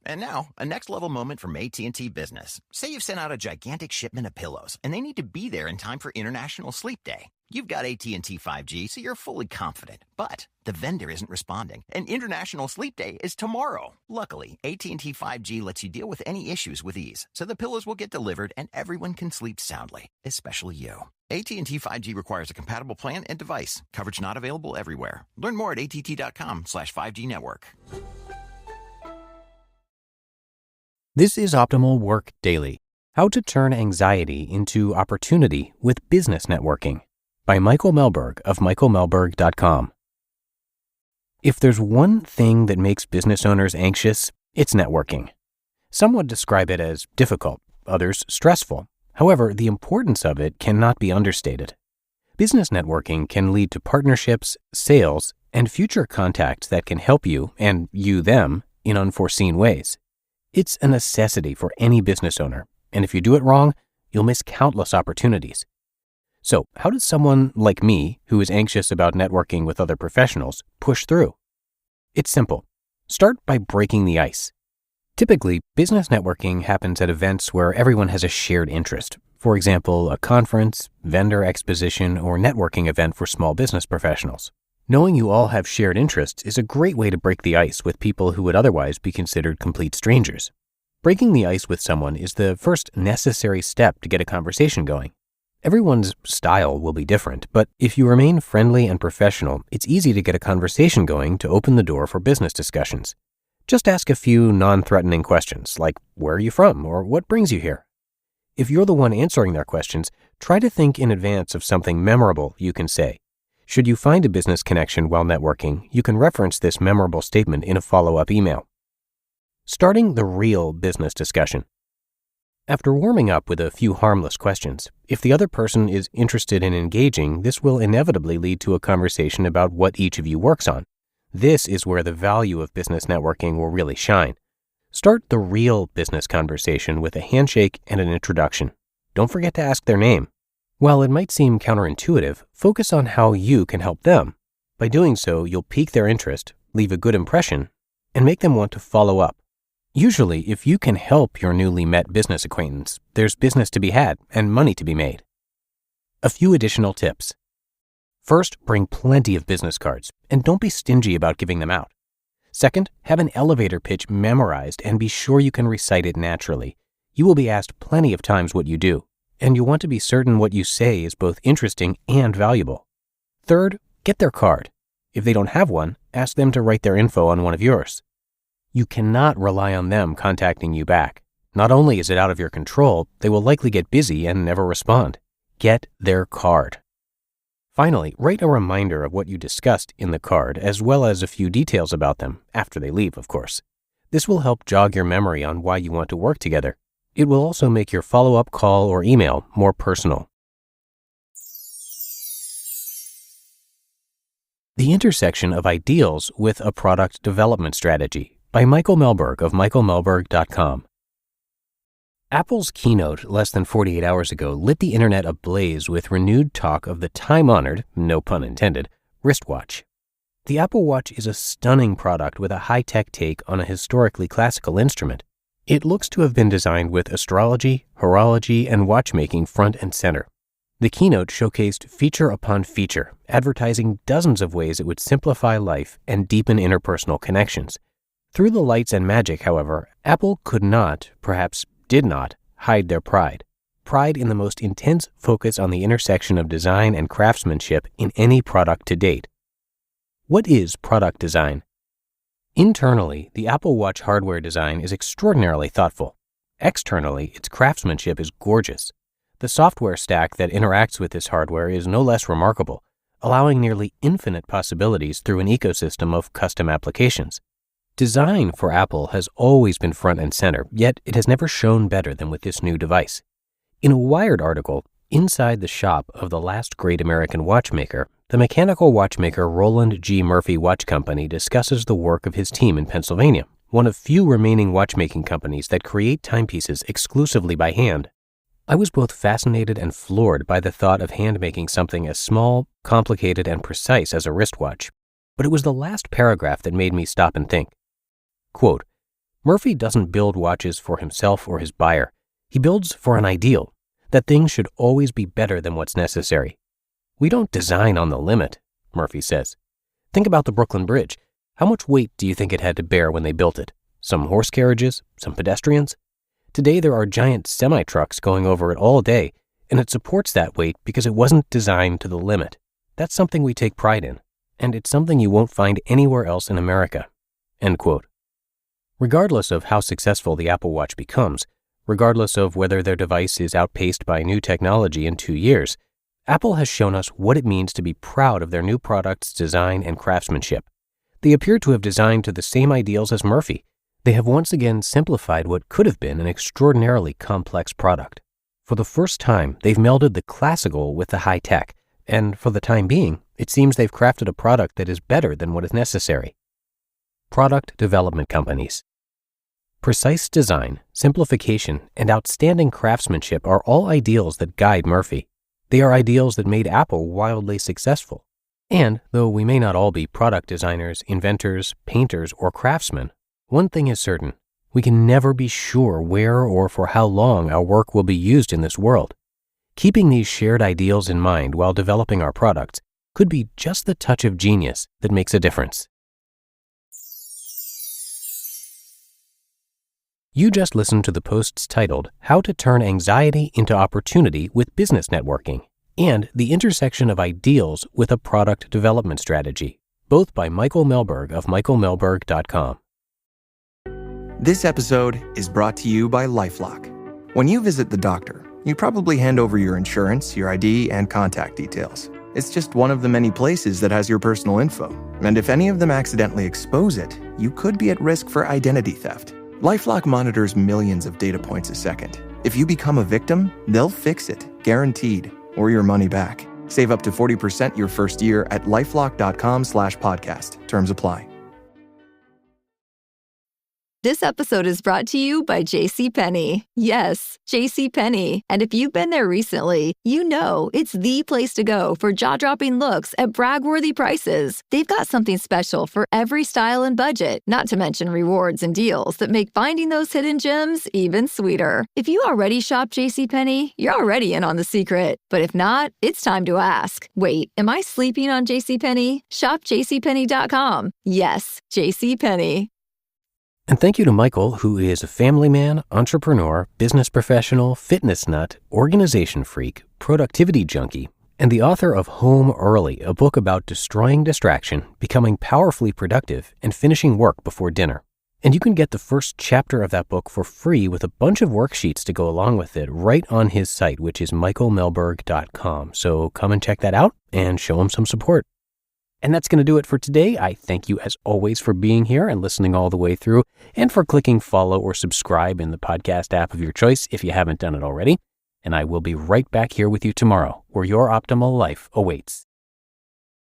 And now, a next-level moment from AT&T Business. Say you've sent out a gigantic shipment of pillows, and they need to be there in time for International Sleep Day. You've got AT&T 5G, so you're fully confident. But the vendor isn't responding, and International Sleep Day is tomorrow. Luckily, AT&T 5G lets you deal with any issues with ease, so the pillows will get delivered and everyone can sleep soundly, especially you. AT&T 5G requires a compatible plan and device. Coverage not available everywhere. Learn more at att.com/5G network. This is Optimal Work Daily, How to Turn Anxiety into Opportunity with Business Networking by Michael Mehlberg of michaelmehlberg.com. If there's one thing that makes business owners anxious, it's networking. Some would describe it as difficult, others stressful. However, the importance of it cannot be understated. Business networking can lead to partnerships, sales, and future contacts that can help you, and you them, in unforeseen ways. It's a necessity for any business owner, and if you do it wrong, you'll miss countless opportunities. So, how does someone like me, who is anxious about networking with other professionals, push through? It's simple. Start by breaking the ice. Typically, business networking happens at events where everyone has a shared interest. For example, a conference, vendor exposition, or networking event for small business professionals. Knowing you all have shared interests is a great way to break the ice with people who would otherwise be considered complete strangers. Breaking the ice with someone is the first necessary step to get a conversation going. Everyone's style will be different, but if you remain friendly and professional, it's easy to get a conversation going to open the door for business discussions. Just ask a few non-threatening questions, like, where are you from, or what brings you here? If you're the one answering their questions, try to think in advance of something memorable you can say. Should you find a business connection while networking, you can reference this memorable statement in a follow-up email. Starting the real business discussion. After warming up with a few harmless questions, if the other person is interested in engaging, this will inevitably lead to a conversation about what each of you works on. This is where the value of business networking will really shine. Start the real business conversation with a handshake and an introduction. Don't forget to ask their name. While it might seem counterintuitive, focus on how you can help them. By doing so, you'll pique their interest, leave a good impression, and make them want to follow up. Usually, if you can help your newly met business acquaintance, there's business to be had and money to be made. A few additional tips. First, bring plenty of business cards, and don't be stingy about giving them out. Second, have an elevator pitch memorized and be sure you can recite it naturally. You will be asked plenty of times what you do, and you want to be certain what you say is both interesting and valuable. Third, get their card. If they don't have one, ask them to write their info on one of yours. You cannot rely on them contacting you back. Not only is it out of your control, they will likely get busy and never respond. Get their card. Finally, write a reminder of what you discussed in the card, as well as a few details about them, after they leave, of course. This will help jog your memory on why you want to work together. It will also make your follow-up call or email more personal. The Intersection of Ideals with a Product Development Strategy by Michael Mehlberg of michaelmehlberg.com. Apple's keynote less than 48 hours ago lit the internet ablaze with renewed talk of the time-honored, no pun intended, wristwatch. The Apple Watch is a stunning product with a high-tech take on a historically classical instrument. It looks to have been designed with astrology, horology, and watchmaking front and center. The keynote showcased feature upon feature, advertising dozens of ways it would simplify life and deepen interpersonal connections. Through the lights and magic, however, Apple could not, perhaps did not, hide their pride. Pride in the most intense focus on the intersection of design and craftsmanship in any product to date. What is product design? Internally, the Apple Watch hardware design is extraordinarily thoughtful. Externally, its craftsmanship is gorgeous. The software stack that interacts with this hardware is no less remarkable, allowing nearly infinite possibilities through an ecosystem of custom applications. Design for Apple has always been front and center, yet it has never shone better than with this new device. In a Wired article, inside the shop of the last great American watchmaker, the mechanical watchmaker Roland G. Murphy Watch Company discusses the work of his team in Pennsylvania, one of few remaining watchmaking companies that create timepieces exclusively by hand. I was both fascinated and floored by the thought of hand-making something as small, complicated, and precise as a wristwatch. But it was the last paragraph that made me stop and think. Quote, Murphy doesn't build watches for himself or his buyer. He builds for an ideal, that things should always be better than what's necessary. We don't design on the limit, Murphy says. Think about the Brooklyn Bridge. How much weight do you think it had to bear when they built it? Some horse carriages? Some pedestrians? Today there are giant semi-trucks going over it all day, and it supports that weight because it wasn't designed to the limit. That's something we take pride in, and it's something you won't find anywhere else in America." End quote. Regardless of how successful the Apple Watch becomes, regardless of whether their device is outpaced by new technology in 2 years, Apple has shown us what it means to be proud of their new product's design and craftsmanship. They appear to have designed to the same ideals as Murphy. They have once again simplified what could have been an extraordinarily complex product. For the first time, they've melded the classical with the high-tech, and for the time being, it seems they've crafted a product that is better than what is necessary. Product development companies. Precise design, simplification, and outstanding craftsmanship are all ideals that guide Murphy. They are ideals that made Apple wildly successful. And though we may not all be product designers, inventors, painters, or craftsmen, one thing is certain: we can never be sure where or for how long our work will be used in this world. Keeping these shared ideals in mind while developing our products could be just the touch of genius that makes a difference. You just listened to the posts titled "How to Turn Anxiety into Opportunity with Business Networking" and "The Intersection of Ideals with a Product Development Strategy," both by Michael Mehlberg of michaelmehlberg.com. This episode is brought to you by LifeLock. When you visit the doctor, you probably hand over your insurance, your ID, and contact details. It's just one of the many places that has your personal info. And if any of them accidentally expose it, you could be at risk for identity theft. LifeLock monitors millions of data points a second. If you become a victim, they'll fix it, guaranteed, or your money back. Save up to 40% your first year at lifelock.com/podcast. Terms apply. This episode is brought to you by JCPenney. Yes, JCPenney. And if you've been there recently, you know it's the place to go for jaw-dropping looks at brag-worthy prices. They've got something special for every style and budget, not to mention rewards and deals that make finding those hidden gems even sweeter. If you already shop JCPenney, you're already in on the secret. But if not, it's time to ask. Wait, am I sleeping on JCPenney? Shop jcpenney.com. Yes, JCPenney. And thank you to Michael, who is a family man, entrepreneur, business professional, fitness nut, organization freak, productivity junkie, and the author of Home Early, a book about destroying distraction, becoming powerfully productive, and finishing work before dinner. And you can get the first chapter of that book for free with a bunch of worksheets to go along with it right on his site, which is michaelmehlberg.com. So come and check that out and show him some support. And that's going to do it for today. I thank you as always for being here and listening all the way through, and for clicking follow or subscribe in the podcast app of your choice if you haven't done it already. And I will be right back here with you tomorrow, where your optimal life awaits.